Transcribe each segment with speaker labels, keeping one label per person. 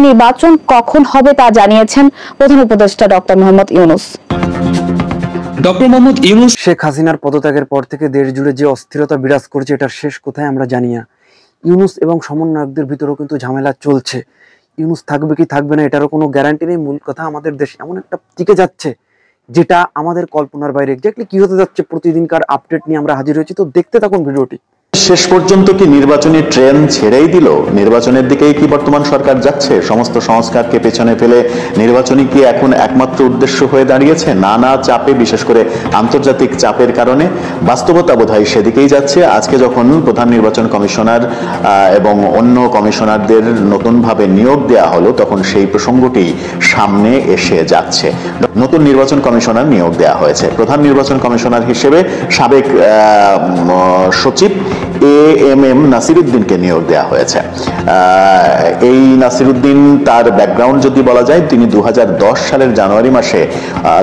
Speaker 1: নির্বাচন কখন হবে তা জানিয়েছেন প্রধান উপদেষ্টা ডক্টর মোহাম্মদ ইউনূস।
Speaker 2: শেখ হাসিনার পদত্যাগের পর থেকে দেশ জুড়ে যে অস্থিরতা বিরাজ করছে, এটার শেষ কোথায় আমরা জানি না। ইউনূস এবং সমন্বয়কদের ভিতরেও কিন্তু ঝামেলা চলছে। ইউনূস থাকবে কি থাকবে না এটারও কোনো গ্যারান্টি নেই। মূল কথা, আমাদের দেশ এমন একটা টিকে যাচ্ছে যেটা আমাদের কল্পনার বাইরে। এক্স্যাক্টলি কি হতে যাচ্ছে প্রতিদিনকার আপডেট নিয়ে আমরা হাজির হয়েছি, তো দেখতে থাকুন ভিডিওটি।
Speaker 3: শেষ পর্যন্ত কি নির্বাচনী ট্রেন ছেড়েই দিল? নির্বাচনের দিকেই কি বর্তমান সরকার যাচ্ছে? সমস্ত সংস্কারকে পেছনে ফেলে নির্বাচনই কি এখন একমাত্র উদ্দেশ্য হয়ে দাঁড়িয়েছে? নানা চাপে, বিশেষ করে আন্তর্জাতিক চাপের কারণে বাস্তবতা বোধহয় সেদিকেই যাচ্ছে। আজকে যখন প্রধান নির্বাচন কমিশনার এবং অন্য কমিশনারদের নতুনভাবে নিয়োগ দেওয়া হলো, তখন সেই প্রসঙ্গটি সামনে এসে যাচ্ছে। নতুন নির্বাচন কমিশনার নিয়োগ দেওয়া হয়েছে। প্রধান নির্বাচন কমিশনার হিসেবে সাবেক সচিব এএমএম নাসিরউদ্দিনকে নিয়োগ দেওয়া হয়েছে। এই নাসিরউদ্দিন, তার ব্যাকগ্রাউন্ড যদি বলা যায়, তিনি 2010 সালের জানুয়ারি মাসে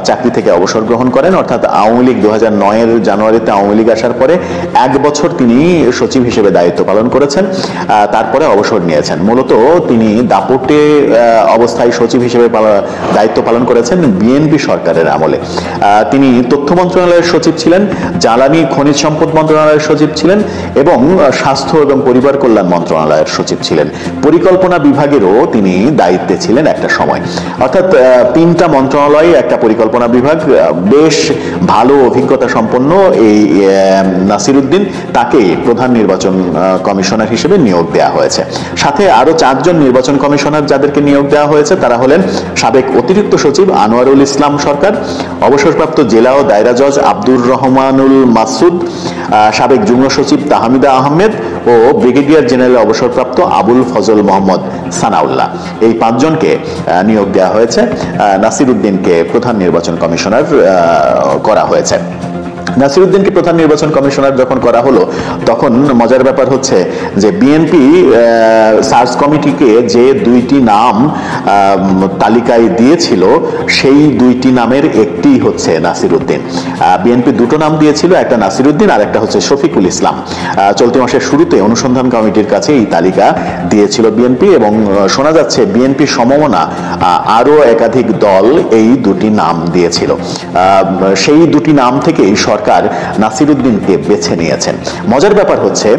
Speaker 3: চাকরি থেকে অবসর গ্রহণ করেন। অর্থাৎ আওয়ামী লীগ 2009-এর জানুয়ারিতে আওয়ামী লীগ আসার পরে 1 বছর তিনি সচিব হিসেবে দায়িত্ব পালন করেছেন, তারপরে অবসর নিয়েছেন। মূলত তিনি দাপটে অবস্থায় সচিব হিসেবে দায়িত্ব পালন করেছেন বিএনপি সরকারের আমলে। তিনি তথ্য মন্ত্রণালয়ের সচিব ছিলেন, জ্বালানি খনিজ সম্পদ মন্ত্রণালয়ের সচিব ছিলেন এবং স্বাস্থ্য এবং পরিবার কল্যাণ মন্ত্রণালয়ের সচিব ছিলেন। পরিকল্পনা বিভাগেরও তিনি দায়িত্বে ছিলেন একটা সময়। অর্থাৎ 3টা মন্ত্রণালয়, একটা পরিকল্পনা বিভাগ। বেশ ভালো অভিজ্ঞতা সম্পন্ন এই নাসিরউদ্দিন, তাকে প্রধান নির্বাচন কমিশনার হিসেবে নিয়োগ দেওয়া হয়েছে। সাথে আরো 4 জন নির্বাচন কমিশনার যাদেরকে নিয়োগ দেওয়া হয়েছে, তারা হলেন সাবেক অতিরিক্ত সচিব আনোয়ারুল ইসলাম সরকার, অবসরপ্রাপ্ত জেলা ও দায়রা জজ আব্দুর রহমানুল মাসুদ, সাবেক যুগ্ম সচিব তাহমিদা আহমেদ ও ব্রিগেডিয়ার জেনারেল অবসরপ্রাপ্ত আবুল ফজল মোহাম্মদ সানাউল্লাহ। এই 5 জনকে নিয়োগ দেওয়া হয়েছে। নাসিরউদ্দিনকে প্রধান নির্বাচন কমিশনার করা হয়েছে। নাসিরউদ্দিনকে প্রধান নির্বাচন কমিশনার যখন করা হলো, তখন মজার ব্যাপার হচ্ছে যে বিএনপি সার্চ কমিটিকে যে 2টি নাম তালিকায় দিয়েছিল, সেই 2টি নামের একটি হচ্ছে নাসিরউদ্দিন। বিএনপি 2টো নাম দিয়েছিল, একটা নাসিরউদ্দিন আর একটা হচ্ছে শফিকুল ইসলাম। চলতি মাসের শুরুতে অনুসন্ধান কমিটির কাছে এই তালিকা দিয়েছিল বিএনপি, এবং শোনা যাচ্ছে বিএনপি সমমনা আরো একাধিক দল এই 2টি নাম দিয়েছিল। সেই 2টি নাম থেকেই সরকার নাসিরউদ্দিনকে বেছে নিয়েছেন। মজার ব্যাপার হচ্ছে,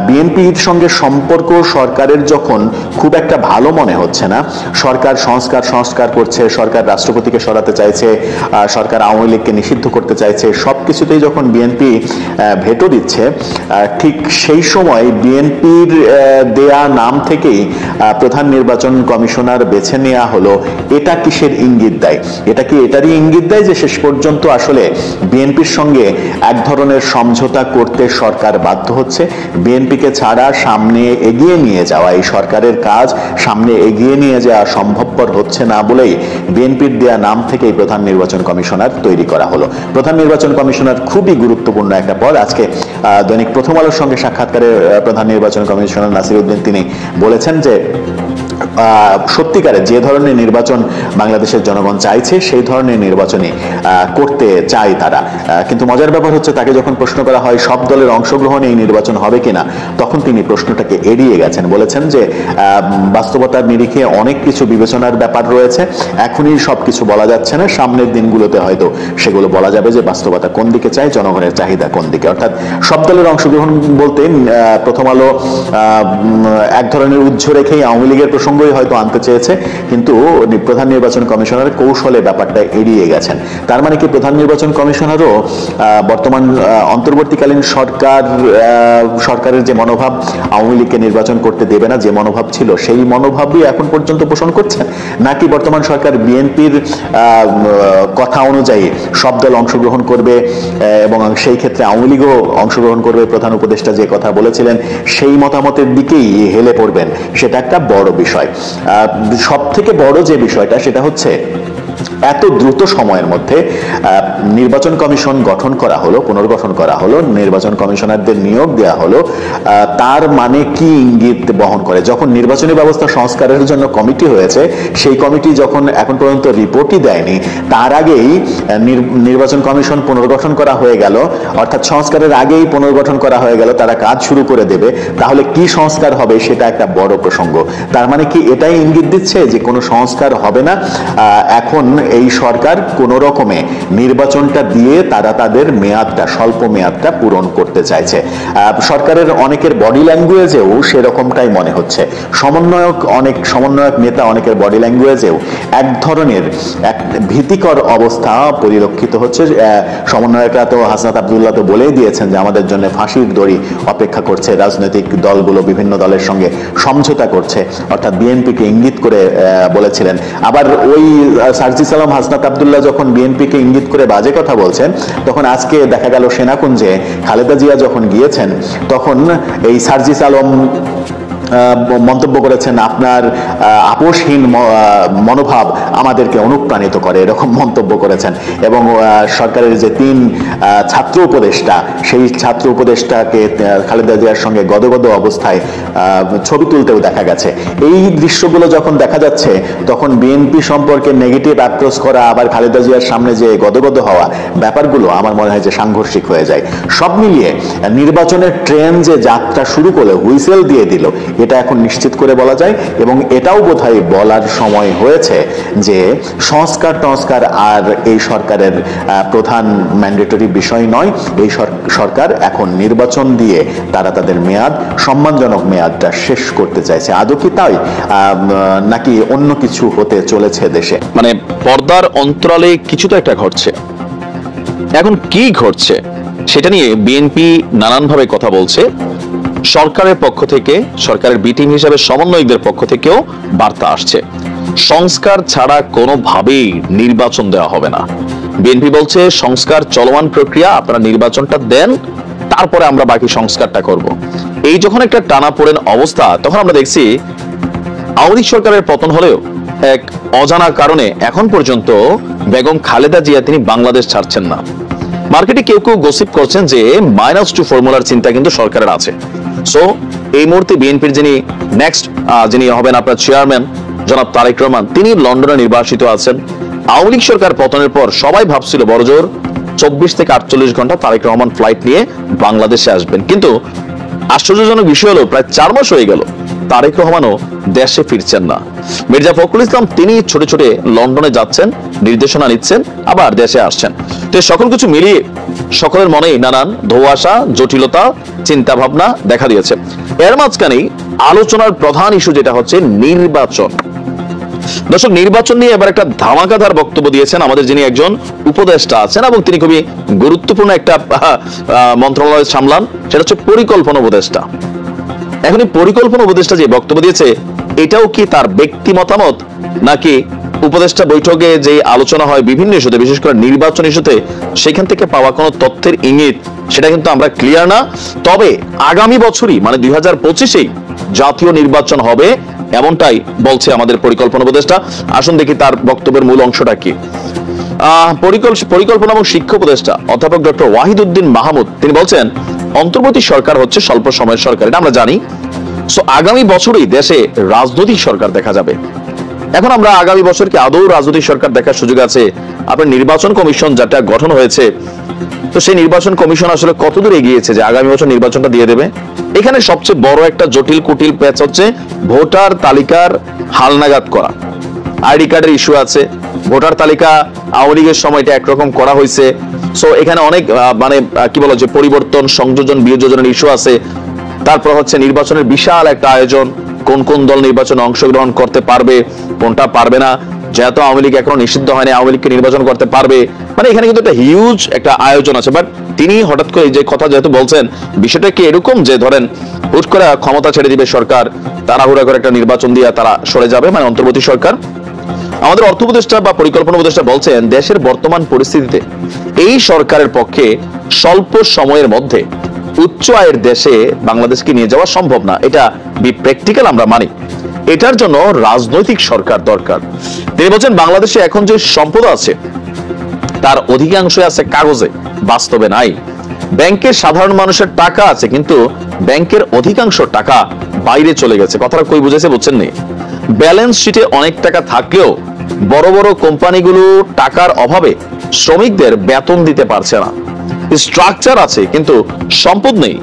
Speaker 3: বিএনপির সঙ্গে সম্পর্ক সরকারের যখন খুব একটা ভালো মনে হচ্ছে না, সরকার সংস্কার করছে, সরকার রাষ্ট্রপতিকে সরাতে চাইছে, সরকার আওয়ামী লীগকে নিষিদ্ধ করতে চাইছে, সবকিছুতেই যখন বিএনপি ভেটো দিচ্ছে, ঠিক সেই সময় বিএনপির দেয়া নাম থেকেই প্রধান নির্বাচন কমিশনার বেছে নেওয়া হলো। এটা কিসের ইঙ্গিত দেয়? এটা কি এটারই ইঙ্গিত দেয় যে শেষ পর্যন্ত আসলে বিএনপির সঙ্গে এক ধরনের সমঝোতা করতে সরকার বাধ্য হচ্ছে? বিএনপিকে ছাড়া সামনে এগিয়ে নিয়ে যাওয়া, এই সরকারের কাজ সামনে এগিয়ে নিয়ে যাওয়া সম্ভবপর হচ্ছে না বলেই বিএনপির দেয়া নাম থেকেই প্রধান নির্বাচন কমিশনার তৈরি করা হলো। প্রধান নির্বাচন কমিশনার খুবই গুরুত্বপূর্ণ একটা পদ। আজকে দৈনিক প্রথম আলোর সঙ্গে সাক্ষাৎকারে প্রধান নির্বাচন কমিশনার নাসিরউদ্দিন তিনি বলেছেন যে সত্যিকারের যে ধরনের নির্বাচন বাংলাদেশের জনগণ চাইছে, সেই ধরনের নির্বাচনই করতে চায় তারা। কিন্তু মজার ব্যাপার হচ্ছে, তাকে যখন প্রশ্ন করা হয় সব দলের অংশগ্রহণে এই নির্বাচন হবে কিনা, তখন তিনি প্রশ্নটাকে এড়িয়ে গেছেন। বলেছেন যে বাস্তবতার নিরিখে অনেক কিছু বিবেচনার ব্যাপার রয়েছে, এখনই সবকিছু বলা যাচ্ছে না, সামনের দিনগুলোতে হয়তো সেগুলো বলা যাবে যে বাস্তবতা কোন দিকে চায়, জনগণের চাহিদা কোন দিকে। অর্থাৎ সব দলের অংশগ্রহণ বলতে প্রথম আলো এক ধরনের উজ্জ্ব রেখেই আওয়ামী লীগের প্রসঙ্গই হয়তো আনতে চেয়েছে, কিন্তু প্রধান নির্বাচন কমিশনার কৌশলে ব্যাপারটা এড়িয়ে গেছেন। তার মানে কি প্রধান নির্বাচন কমিশনারও বর্তমান অন্তর্বর্তীকালীন সরকারের যে মনোভাব, আওয়ামী লীগকে নির্বাচন করতে দেবে না যে মনোভাব ছিল, সেই মনোভাবই এখন পর্যন্ত পোষণ করছেন? নাকি বর্তমান সরকার বিএনপির কথা অনুযায়ী সব দল অংশগ্রহণ করবে এবং সেই ক্ষেত্রে আওয়ামী লীগও অংশগ্রহণ করবে, প্রধান উপদেষ্টা যে কথা বলেছিলেন সেই মতামতের দিকেই হেলে পড়বেন? সেটা একটা বড় বিষয়। সব থেকে বড় যে বিষয়টা, সেটা হচ্ছে এত দ্রুত সময়ের মধ্যে নির্বাচন কমিশন গঠন করা হলো, পুনর্গঠন করা হলো, নির্বাচন কমিশনারদের নিয়োগ দেওয়া হলো, তার মানে কি ইঙ্গিত বহন করে? যখন নির্বাচনী ব্যবস্থা সংস্কারের জন্য কমিটি হয়েছে, সেই কমিটি যখন এখন পর্যন্ত রিপোর্টই দেয়নি, তার আগেই নির্বাচন কমিশন পুনর্গঠন করা হয়ে গেল, অর্থাৎ সংস্কারের আগেই পুনর্গঠন করা হয়ে গেল, তারা কাজ শুরু করে দেবে, তাহলে কি সংস্কার হবে সেটা একটা বড় প্রসঙ্গ। তার মানে কি এটাই ইঙ্গিত দিচ্ছে যে কোনো সংস্কার হবে না, এখন এই সরকার কোনো রকমে নির্বাচনটা দিয়ে তারা তাদের মেয়াদটা, স্বল্প মেয়াদটা পূরণ করতে চাইছে। সরকারের অনেকের বডি ল্যাঙ্গুয়েজেও সেরকমটাই মনে হচ্ছে। সমন্বয়ক নেতা অনেকের বডি ল্যাঙ্গুয়েজেও এক ধরনের এক ভীতিকর অবস্থা পরিলক্ষিত হচ্ছে। সমন্বয়করা তো, হাসনাত আব্দুল্লাহ তো বলেই দিয়েছেন যে আমাদের জন্য ফাঁসির দড়ি অপেক্ষা করছে, রাজনৈতিক দলগুলো বিভিন্ন দলের সঙ্গে সমঝোতা করছে, অর্থাৎ বিএনপিকে ইঙ্গিত করে বলেছিলেন। আবার ওই সার্জিস আলম, হাসনাত আব্দুল্লাহ যখন বিএনপিকে ইঙ্গিত করে বাজে কথা বলছেন, তখন আজকে দেখা গেল সেনাকুঞ্জে খালেদা জিয়া যখন গিয়েছেন, তখন এই সার্জিস আলম মন্তব্য করেছেন, আপনার আপোষহীন মনোভাব আমাদেরকে অনুপ্রাণিত করে, এরকম মন্তব্য করেছেন। এবং সরকারের যে 3 ছাত্র উপদেষ্টা, সেই ছাত্র উপদেষ্টাকে খালেদা জিয়ার সঙ্গে গদগদ অবস্থায় ছবি তুলতেও দেখা গেছে। এই দৃশ্যগুলো যখন দেখা যাচ্ছে, তখন বিএনপি সম্পর্কে নেগেটিভ অ্যাপ্রোচ করা, আবার খালেদা জিয়ার সামনে যে গদগদ হওয়া, ব্যাপারগুলো আমার মনে হয় যে সাংঘর্ষিক হয়ে যায়। সব মিলিয়ে নির্বাচনের ট্রেন যে যাত্রা শুরু করলো, হুইসেল দিয়ে দিল, এটা এখন নিশ্চিত করে বলা যায়। এবং এটাও বোধহয় বলার সময় হয়েছে যে সংস্কার আর এই সরকারের প্রধান ম্যান্ডেটরি বিষয় নয়। এই সরকার এখন নির্বাচন দিয়ে তারা তাদের মেয়াদ, সম্মানজনক মেয়াদটা শেষ করতে চাইছে। আদৌ কি তাই, নাকি অন্য কিছু হতে চলেছে দেশে?
Speaker 4: মানে পর্দার অন্তরালে কিছু তো একটা ঘটছে। এখন কি ঘটছে সেটা নিয়ে বিএনপি নানানভাবে কথা বলছে। সরকারের পক্ষ থেকে, সরকারের বি টিম হিসাবে সমন্বয়কদের পক্ষ থেকেও বার্তা আসছে, সংস্কার ছাড়া কোনোভাবেই নির্বাচন দেওয়া হবে না। বিএনপি বলছে সংস্কার চলমান প্রক্রিয়া, আপনারা নির্বাচনটা দেন, তারপরে আমরা বাকি সংস্কারটা করব। এই যখন একটা টানাপোড়েন অবস্থা, তখন আমরা দেখছি আওয়ামী লীগ সরকারের পতন হলেও এক অজানা কারণে এখন পর্যন্ত বেগম খালেদা জিয়া তিনি বাংলাদেশ ছাড়ছেন না। মার্কেটে কেউ কেউ গসিপ করছেন যে -2 ফর্মুলার চিন্তা কিন্তু সরকারের আছে। সো এই মুহূর্তে বিএনপির যিনি হবেন আপনার চেয়ারম্যান জনাব তারেক রহমান, তিনি লন্ডনে নির্বাসিত আছেন। আওয়ামী লীগ সরকার পতনের পর সবাই ভাবছিল বড়জোর 24 থেকে 48 ঘন্টা তারেক রহমান ফ্লাইট নিয়ে বাংলাদেশে আসবেন, কিন্তু আশ্চর্যজনক বিষয় হলো প্রায় 4 মাস হয়ে গেল তারেক রহমানও দেশে ফিরছেন না। মির্জা ফখরুল ইসলাম তিনি ছোটে ছোটে লন্ডনে যাচ্ছেন, নির্দেশনা নিচ্ছেন, আবার দেশে আসছেন। তো সকল কিছু মিলিয়ে সকলের মনেই নানান ধোঁয়াশা, জটিলতা, চিন্তা ভাবনা দেখা দিয়েছে। এর মাঝখানেই আলোচনার প্রধান ইস্যু যেটা হচ্ছে নির্বাচন। দর্শক, নির্বাচন নিয়ে এবার একটা ধামাকাদার বক্তব্য দিয়েছেন আমাদের যিনি একজন উপদেষ্টা আছেন, এবং তিনি খুবই গুরুত্বপূর্ণ একটা মন্ত্রণালয় সামলান, সেটা হচ্ছে পরিকল্পনা উপদেষ্টা। এখন এই পরিকল্পনা উপদেষ্টা যে বক্তব্য দিয়েছে, এটাও কি তার ব্যক্তি মতামত, নাকি উপদেষ্টা বৈঠকে যে আলোচনা হয় বিভিন্ন ইস্যুতে, বিশেষ করে নির্বাচন ইস্যুতে, সেখান থেকে পাওয়া কোনো তথ্যের ইঙ্গিত সেটা কিন্তু আমরা ক্লিয়ার না। তবে আগামী বছরই মানে 2025-এই জাতীয় নির্বাচন হবে, এমনটাই বলছে আমাদের পরিকল্পনা উপদেষ্টা। আসুন দেখি তার বক্তব্যের মূল অংশটা কি। পরিকল্পনা এবং শিক্ষা উপদেষ্টা অধ্যাপক ডক্টর ওয়াহিদউদ্দিন মাহমুদ তিনি বলছেন, অন্তর্বর্তী সরকার হচ্ছে স্বল্প সময়ের সরকার, এটা আমরা জানি। সো আগামী বছরই দেশে রাজনৈতিক সরকার দেখা যাবে। এখন আমরা আগামী বছর কি আদৌ রাজনৈতিক সরকার দেখার সুযোগ আছে? আপনার নির্বাচন কমিশন যেটা গঠন হয়েছে, তো সেই নির্বাচন কমিশন আসলে কতদূর এগিয়েছে যে আগামী বছর নির্বাচনটা দিয়ে দেবে? এখানে সবচেয়ে বড় একটা জটিল কুটিল প্যাচ হচ্ছে ভোটার তালিকার হালনাগাদ করা। আইডি কার্ডের ইস্যু আছে, ভোটার তালিকা আওয়ামী লীগের সময়টা একরকম করা হয়েছে। সো এখানে অনেক মানে কি বলা যে পরিবর্তন, সংযোজন, বিয়োজনের ইস্যু আছে। তারপর হচ্ছে নির্বাচনের বিশাল একটা আয়োজন, কোন কোন দল নির্বাচনে অংশগ্রহণ করতে পারবে, কোনটা পারবে না। যেহেতু আওয়ামী লীগ এখনো নিষিদ্ধ হয়নি, আওয়ামী লীগকে নির্বাচন করতে পারবে, মানে এখানে কিন্তু একটা হিউজ একটা আয়োজন আছে। বাট তিনি হঠাৎ করে যে কথা যেহেতু বলছেন, বিষয়টা কি এরকম যে ধরেন হুট করে ক্ষমতা ছেড়ে দিবে সরকার, তাড়াহুড়া করে একটা নির্বাচন দিয়ে তারা সরে যাবে, মানে অন্তর্বর্তী সরকার? আমাদের অর্থ উপদেষ্টা বা পরিকল্পনা উপদেষ্টা বলছেন, দেশের বর্তমান পরিস্থিতিতে এই সরকারের পক্ষে স্বল্প সময়ের মধ্যে উচ্চ আয়ের দেশে বাংলাদেশকে নিয়ে যাওয়া সম্ভব না, এটা প্র্যাকটিক্যাল আমরা মানি। এটার জন্য রাজনৈতিক সরকার দরকার। তিনি বলছেন বাংলাদেশে এখন যে সম্পদ আছে তার অধিকাংশ আছে কাগজে, বাস্তবে নাই। ব্যাংকে সাধারণ মানুষের টাকা আছে, কিন্তু ব্যাংকের অধিকাংশ টাকা বাইরে চলে গেছে। কথাটা কই বুঝেছে বুঝছেন নি? ব্যালেন্স শিটে অনেক টাকা থাকলেও বড় বড় কোম্পানিগুলো টাকার অভাবে শ্রমিকদের বেতন দিতে পারছে না। স্ট্রাকচার আছে কিন্তু সম্পদ নেই।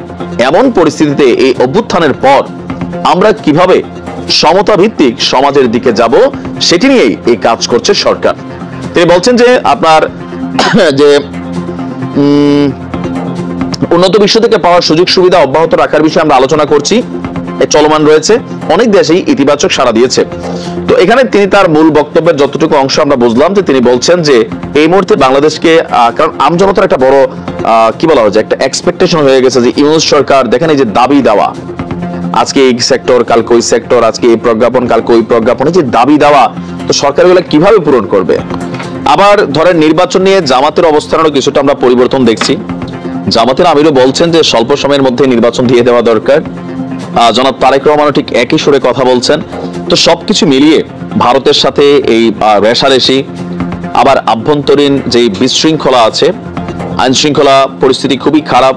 Speaker 4: এমন পরিস্থিতিতে এই অভ্যুত্থানের পর আমরা কিভাবে সমতা ভিত্তিক সমাজের দিকে যাব সেটি নিয়েই এই কাজ করছে সরকার। তিনি বলছেন যে আপনার যে উন্নত বিশ্ব থেকে পাওয়ার সুযোগ সুবিধা অব্যাহত রাখার বিষয়ে আমরা আলোচনা করছি, চলমান রয়েছে, অনেক দেশেই ইতিবাচক সাড়া দিয়েছে। তো এখানে তিনি তার মূল বক্তব্যের যতটুকু অংশ আমরা বুঝলাম যে তিনি বলছেন যে এই মুহূর্তে বাংলাদেশকে, কারণ আমজনতার একটা বড় কি বলা হয় যে একটা এক্সপেকটেশন হয়ে গেছে যে ইউনূস সরকার, দেখেন এই যে দাবি দেওয়া, আজকে এই সেক্টর কালকে ওই সেক্টর, আজকে এই প্রজ্ঞাপন কালকে ওই প্রজ্ঞাপন, যে দাবি দেওয়া, তো সরকার এগুলো কিভাবে পূরণ করবে? আবার ধরেন নির্বাচন নিয়ে জামাতের অবস্থানেরও কিছুটা আমরা পরিবর্তন দেখছি। জামাতের আমিরও বলছেন যে স্বল্প সময়ের মধ্যে নির্বাচন দিয়ে দেওয়া দরকার। জনাব তারেক রহমানও ঠিক একই সুরে কথা বলছেন। তো সবকিছু মিলিয়ে ভারতের সাথে এই রেশারেশি, আবার আভ্যন্তরীণ যে বিশৃঙ্খলা আছে, আইন শৃঙ্খলা পরিস্থিতি খুবই খারাপ,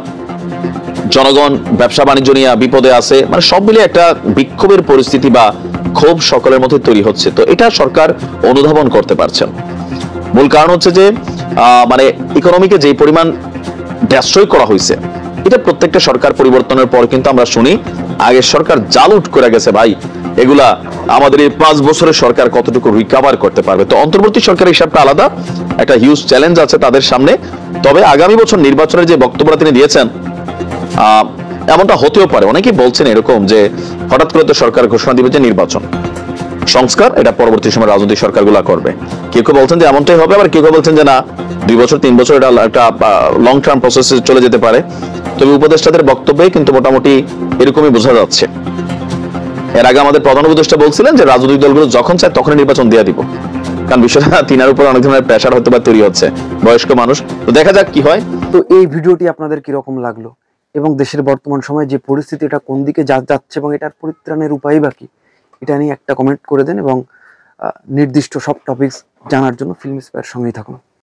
Speaker 4: জনগণ ব্যবসা বাণিজ্য নিয়ে বিপদে আছে, মানে সব মিলিয়ে একটা বিক্ষোভের পরিস্থিতি বা ক্ষোভ সকলের মধ্যে তৈরি হচ্ছে। তো এটা সরকার অনুধাবন করতে পারছেন। মূল কারণ হচ্ছে যে মানে ইকোনমিকে যে পরিমাণ ডেস্ট্রয় করা হয়েছে, এটা প্রত্যেকটা সরকার পরিবর্তনের পর কিন্তু আমরা শুনি আগের সরকার জালুট করে গেছে ভাই, এগুলা আমাদের এই 5 বছরের সরকার কতটুকু রিকভার করতে পারবে। তো অন্তর্বর্তী সরকারের হিসাবটা আলাদা, একটা হিউজ চ্যালেঞ্জ আছে তাদের সামনে। তবে আগামী বছর নির্বাচনের যে বক্তব্যটা তিনি দিয়েছেন, এমনটা হতেও পারে, অনেকেই বলছেন এরকম যে হঠাৎ করে তো সরকার ঘোষণা দিবে যে নির্বাচন সংস্কার এটা পরবর্তী সময় রাজনৈতিক সরকারগুলো করবে। কেউ কেউ বলছেন যে এমনটাই হবে, আবার কেউ কেউ বলছেন যে না 2 বছর 3 বছর এটা একটা লং টার্ম প্রসেসে চলে যেতে পারে। তবে উপদেষ্টাদের বক্তব্যে কিন্তু মোটামুটি এরকমই বোঝা যাচ্ছে। এর আগে আমাদের প্রধান উপদেষ্টা বলছিলেন যে রাজনৈতিক দলগুলো যখন চায় তখনই নির্বাচন দিয়ে দিব, কারণ বিষয়টা তিনার উপর অনেক ধরনের প্রেশার হয়তো বা তৈরি হচ্ছে, বয়স্ক মানুষ। তো দেখা যাক কি হয়।
Speaker 2: তো এই ভিডিওটি আপনাদের কিরকম লাগলো এবং দেশের বর্তমান সময়ে যে পরিস্থিতি এটা কোন দিকে যাচ্ছে এবং এটার পরিত্রাণের উপায় বা কি, এটা নিয়ে একটা কমেন্ট করে দেন এবং নির্দিষ্ট সব টপিকস জানার জন্য ফিল্ম স্পেয়ার সঙ্গেই থাকুন।